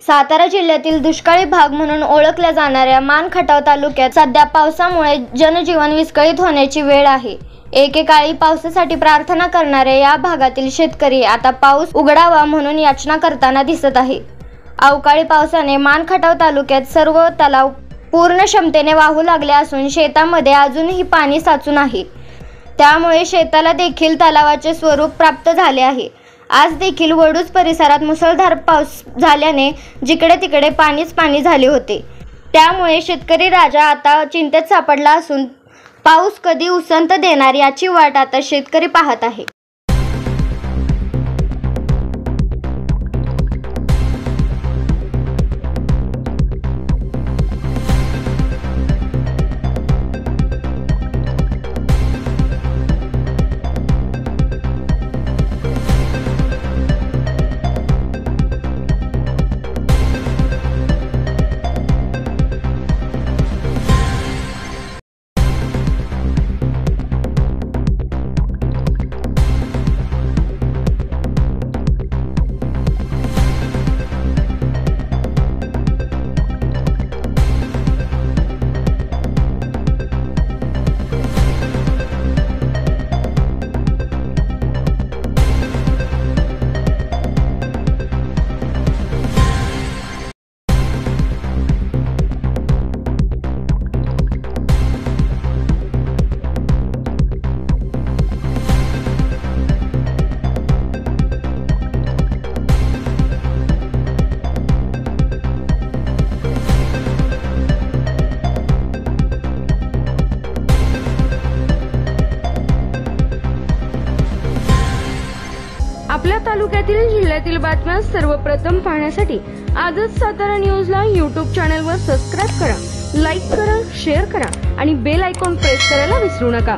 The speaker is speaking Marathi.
सातारा जिल्ह्यातील दुष्काळी भाग म्हणून ओळखल्या जाणाऱ्या मान खटाव तालुक्यात सध्या पावसामुळे जनजीवन विस्कळीत होण्याची वेळ आहे। एकेकाळी पावसासाठी प्रार्थना करणाऱ्या या भागातील शेतकरी आता पाऊस उघडावा म्हणून याचना करताना दिसत आहे। अवकाळी पावसाने मान खटाव तालुक्यात सर्व तलाव पूर्ण क्षमतेने वाहू लागले असून शेतामध्ये अजूनही पाणी साचून आहे। त्यामुळे शेताला देखील तलावाचे स्वरूप प्राप्त झाले आहे। आज देखील वडूज परिसरात मुसळधार पाऊस झाल्याने जिकडे तिकडे पाणीच पाणी झाले होते। त्यामुळे शेतकरी राजा आता चिंतेत सापडला असून पाऊस कधी उसंत देणार याची वाट आता शेतकरी पाहत आहे। आपल्या तालुक्यातील जिल्ह्यातील बातम्या सर्वप्रथम पाहण्यासाठी आजच सातारा न्यूजला YouTube चॅनलवर सबस्क्राइब करा, लाईक करा, शेअर करा आणि बेल आयकॉन प्रेस करायला विसरू नका।